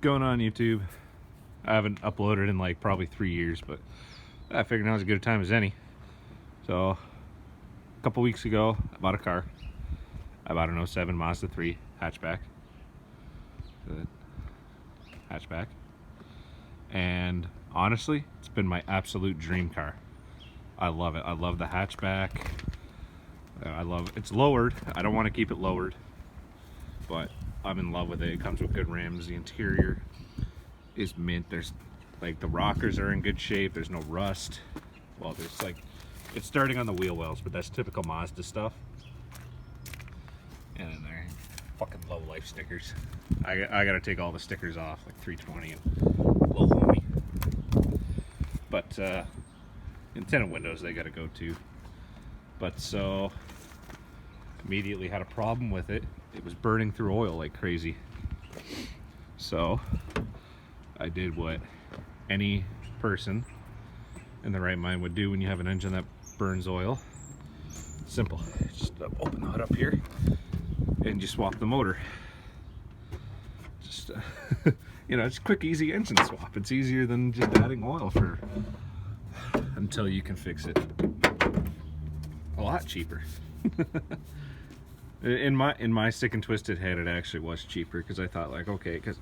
going on YouTube. I haven't uploaded in like probably 3 years, but I figured now's as good a time as any. So a couple weeks ago, I bought a car. I bought an '07 Mazda 3 hatchback. Good. Hatchback. And honestly, it's been my absolute dream car. I love it. I love the hatchback. It's lowered. I don't want to keep it lowered, but I'm in love with it. It comes with good rims. The interior is mint. There's like the rockers are in good shape. There's no rust. Well, there's like, it's starting on the wheel wells, but that's typical Mazda stuff. And then there, fucking low life stickers. I gotta take all the stickers off, like 320 and low homie. But tinted windows, they gotta go too. But so immediately had a problem with it. It was burning through oil like crazy. So I did what any person in the right mind would do when you have an engine that burns oil. Simple. Just open the hood up here and you swap the motor. Just you know, it's a quick, easy engine swap. It's easier than just adding oil for until you can fix it. A lot cheaper. In my sick and twisted head, it actually was cheaper because I thought like, okay, because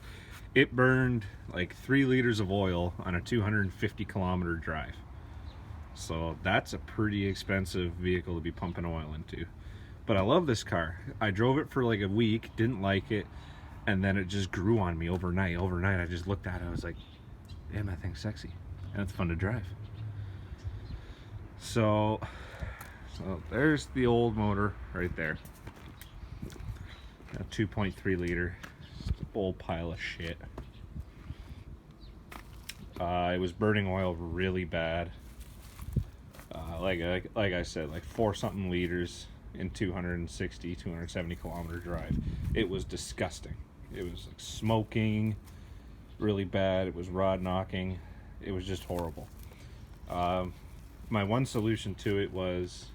it burned like 3 liters of oil on a 250 kilometer drive. So that's a pretty expensive vehicle to be pumping oil into. But I love this car. I drove it for like a week, didn't like it, and then it just grew on me overnight. I just looked at it, I was like, damn, that thing's sexy. And it's fun to drive. So there's the old motor right there. A 2.3 liter, just a old pile of shit. It was burning oil really bad. Like I said, like 4 something liters in 270 kilometer drive. It was disgusting. It was like smoking really bad. It was rod knocking. It was just horrible. My one solution to it was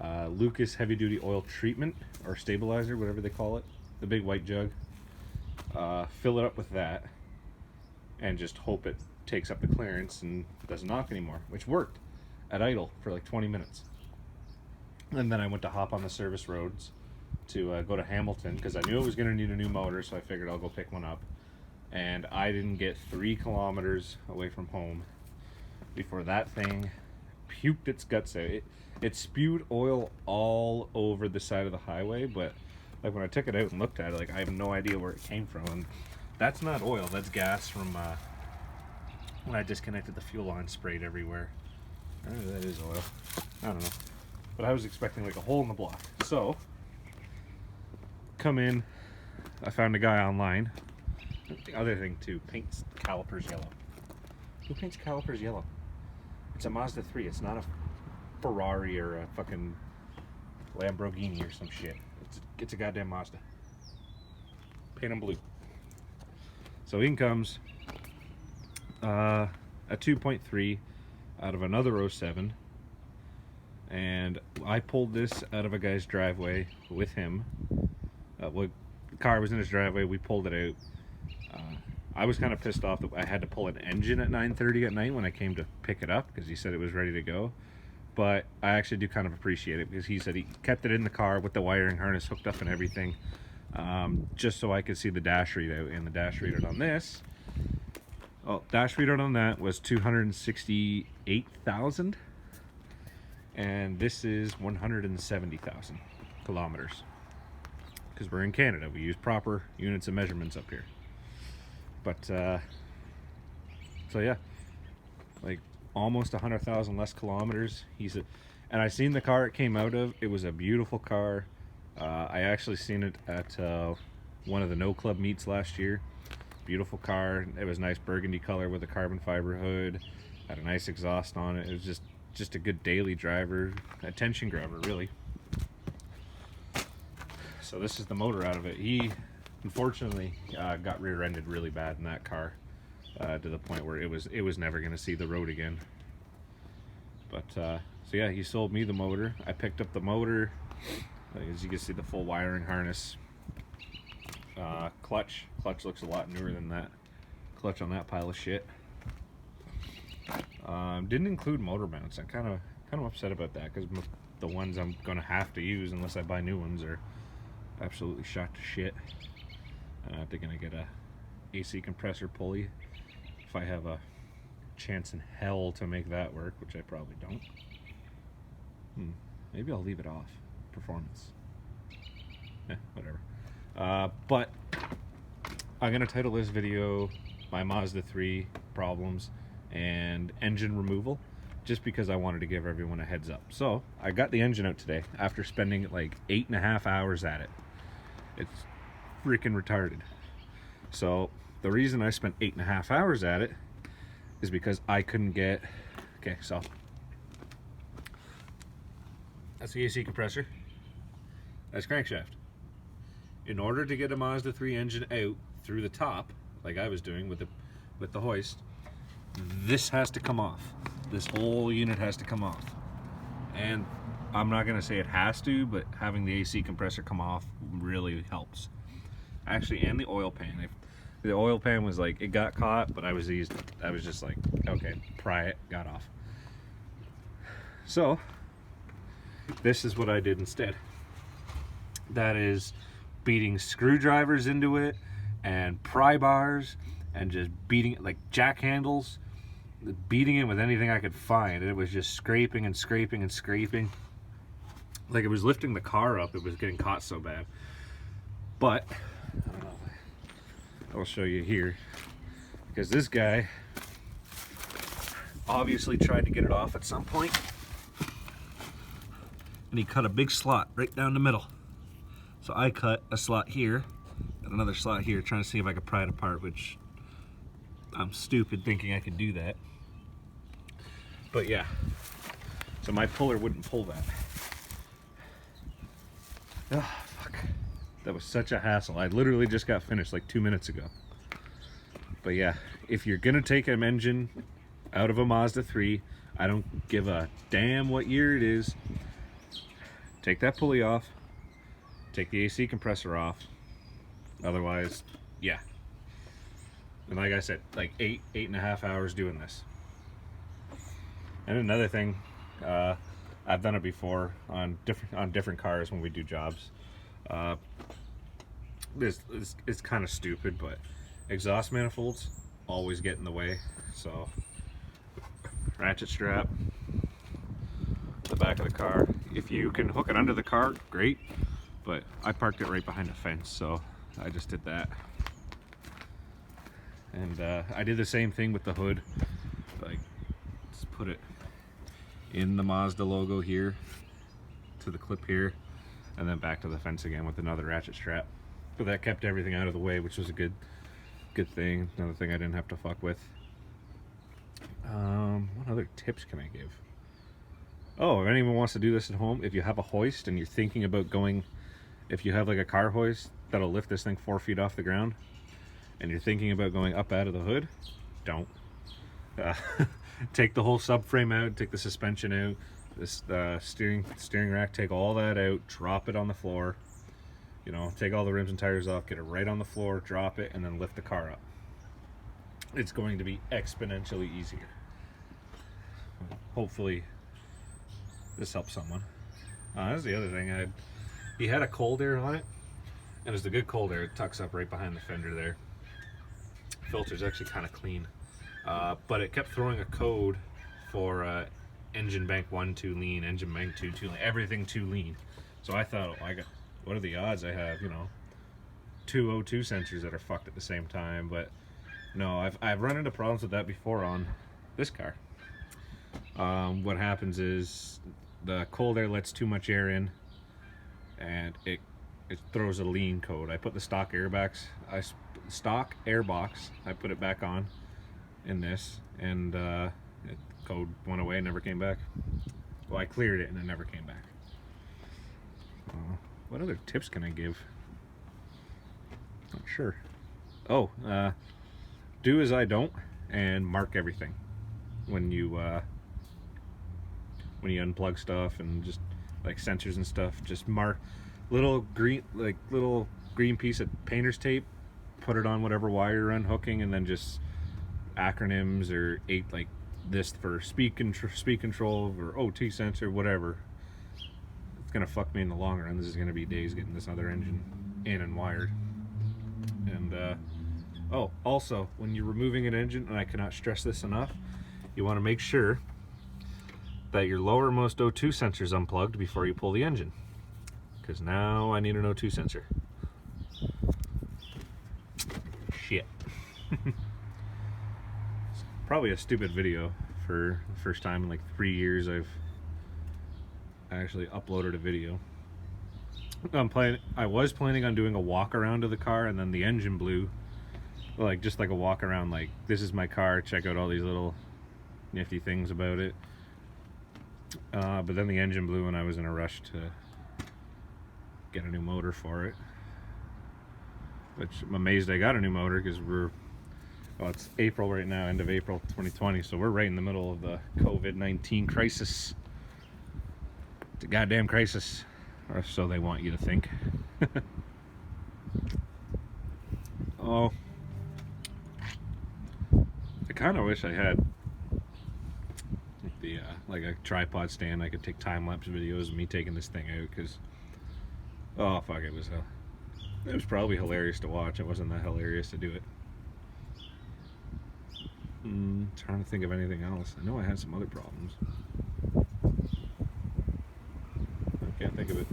Lucas heavy duty oil treatment or stabilizer, whatever they call it, the big white jug. Fill it up with that and just hope it takes up the clearance and doesn't knock anymore, which worked at idle for like 20 minutes. And then I went to hop on the service roads to go to Hamilton because I knew I was going to need a new motor, so I figured I'll go pick one up. And I didn't get 3 kilometers away from home before that thing puked its guts out. It spewed oil all over the side of the highway, but like when I took it out and looked at it, like I have no idea where it came from. And that's not oil, that's gas from when I disconnected the fuel line, sprayed everywhere. That is oil. I don't know. But I was expecting like a hole in the block. So, come in, I found a guy online. The other thing too, paints calipers yellow. Who paints calipers yellow? It's a Mazda 3, it's not a Ferrari or a fucking Lamborghini or some shit. It's a goddamn Mazda. Paint them blue. So in comes a 2.3 out of another '07, and I pulled this out of a guy's driveway with him. The car was in his driveway, we pulled it out. I was kind of pissed off that I had to pull an engine at 9:30 at night when I came to pick it up because he said it was ready to go. But I actually do kind of appreciate it because he said he kept it in the car with the wiring harness hooked up and everything, just so I could see the dash readout. And the dash readout on this, dash readout on that was 268,000, and this is 170,000 kilometers. Because we're in Canada, we use proper units of measurements up here. But so yeah, like almost 100,000 less kilometers. And I seen the car it came out of. It was a beautiful car. I actually seen it at one of the No Club meets last year. Beautiful car. It was nice burgundy color with a carbon fiber hood. Had a nice exhaust on it. It was just a good daily driver, attention grabber really. So this is the motor out of it. He unfortunately got rear-ended really bad in that car. To the point where it was never going to see the road again. But so yeah, he sold me the motor. I picked up the motor. As you can see, the full wiring harness, clutch. Clutch looks a lot newer than that clutch on that pile of shit. Didn't include motor mounts. I'm kind of upset about that, because the ones I'm gonna have to use unless I buy new ones are absolutely shot to shit. They're gonna get a AC compressor pulley if I have a chance in hell to make that work, which I probably don't. Maybe I'll leave it off. Performance. Whatever. But I'm gonna title this video my Mazda 3 problems and engine removal, just because I wanted to give everyone a heads up. So I got the engine out today after spending like 8.5 hours at it. It's freaking retarded. So the reason I spent 8.5 hours at it is because I couldn't get, okay, so that's the AC compressor, that's crankshaft. In order to get a Mazda 3 engine out through the top, like I was doing with the hoist, this has to come off. This whole unit has to come off. And I'm not gonna say it has to, but having the AC compressor come off really helps. Actually, and the oil pan. The oil pan was like, it got caught, but I was just like, okay, pry it, got off. So this is what I did instead. That is beating screwdrivers into it and pry bars and just beating it like jack handles, beating it with anything I could find. And it was just scraping and scraping and scraping. Like it was lifting the car up, it was getting caught so bad. But I don't know, I'll show you here, because this guy obviously tried to get it off at some point, and he cut a big slot right down the middle. So I cut a slot here and another slot here, trying to see if I could pry it apart, which I'm stupid thinking I could do that. But yeah, so my puller wouldn't pull that. Oh, fuck. That was such a hassle. I literally just got finished like 2 minutes ago. But yeah, if you're gonna take an engine out of a Mazda 3, I don't give a damn what year it is, take that pulley off, take the AC compressor off. Otherwise, yeah. And like I said, like 8.5 hours doing this. And another thing, I've done it before on different cars when we do jobs. This is kind of stupid, but exhaust manifolds always get in the way. So ratchet strap, the back of the car. If you can hook it under the car, great. But I parked it right behind a fence, so I just did that. And I did the same thing with the hood. Like, just put it in the Mazda logo here to the clip here, and then back to the fence again with another ratchet strap. But that kept everything out of the way, which was a good thing. Another thing I didn't have to fuck with. What other tips can I give? Oh, if anyone wants to do this at home, if you have a hoist and you're thinking about going, if you have like a car hoist that'll lift this thing 4 feet off the ground, and you're thinking about going up out of the hood, don't. Take the whole subframe out, take the suspension out, this steering rack, take all that out, drop it on the floor. You know, take all the rims and tires off, get it right on the floor, drop it, and then lift the car up. It's going to be exponentially easier. Hopefully this helps someone. That's the other thing. He had a cold air on it, and it's the good cold air. It tucks up right behind the fender there. Filter's actually kind of clean, but it kept throwing a code for engine bank 1 too lean, engine bank 2 too lean, everything too lean. So I thought, what are the odds I have, 2 O2 sensors that are fucked at the same time? But no, I've run into problems with that before on this car. What happens is the cold air lets too much air in, and it throws a lean code. I put the stock airbox, I put it back on in this, and code went away, never came back. Well, I cleared it and it never came back. What other tips can I give? Not sure. Oh, do as I don't and mark everything when you unplug stuff, and just like sensors and stuff. Just mark little green piece of painter's tape put it on whatever wire you're unhooking, and then just acronyms or like this for speed control or OT sensor, whatever. It's gonna fuck me in the long run. This is gonna be days getting this other engine in and wired. And oh, also, when you're removing an engine, and I cannot stress this enough, you want to make sure that your lowermost O2 sensor is unplugged before you pull the engine, because now I need an O2 sensor. Shit. Probably a stupid video for the first time in like 3 years I've actually uploaded a video. I was planning on doing a walk around of the car, and then the engine blew. Like, just like a walk around, like, this is my car, check out all these little nifty things about it. But then the engine blew and I was in a rush to get a new motor for it. Which I'm amazed I got a new motor, because it's April right now, end of April 2020, so we're right in the middle of the COVID-19 crisis. It's a goddamn crisis, or so they want you to think. Oh, I kind of wish I had the like a tripod stand. I could take time-lapse videos of me taking this thing out, because oh fuck, it was probably hilarious to watch. It wasn't that hilarious to do it. Trying to think of anything else. I know I had some other problems. I can't think of it.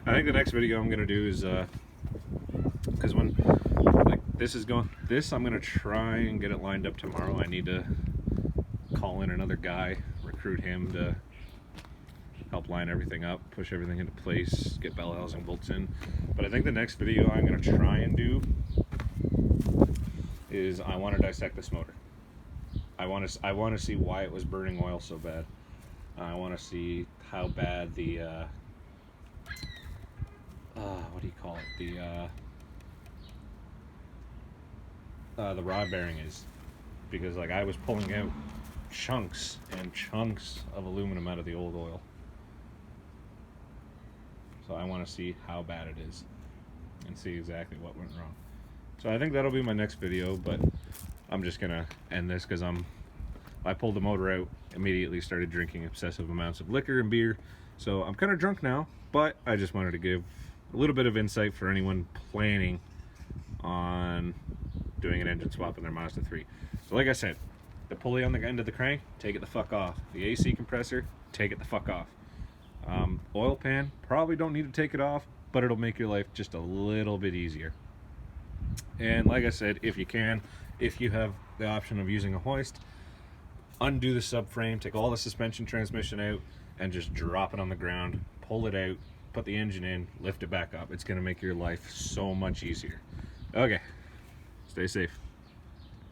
I think the next video I'm gonna do is because when like this I'm gonna try and get it lined up tomorrow. I need to call in another guy, recruit him to help line everything up, push everything into place, get bell housing bolts in. But I think the next video I'm gonna try and do is I want to dissect this motor. I want to see why it was burning oil so bad. I want to see how bad the what do you call it, the rod bearing is, because like I was pulling out chunks and chunks of aluminum out of the old oil. So I want to see how bad it is and see exactly what went wrong. So I think that'll be my next video, but I'm just gonna end this because I pulled the motor out, immediately started drinking excessive amounts of liquor and beer. So I'm kind of drunk now, but I just wanted to give a little bit of insight for anyone planning on doing an engine swap in their Mazda 3. So like I said, the pulley on the end of the crank, take it the fuck off. The AC compressor, take it the fuck off. Oil pan, probably don't need to take it off, but it'll make your life just a little bit easier. And like I said, if you have the option of using a hoist, undo the subframe, take all the suspension transmission out, and just drop it on the ground, pull it out, put the engine in, lift it back up. It's going to make your life so much easier. Okay, stay safe.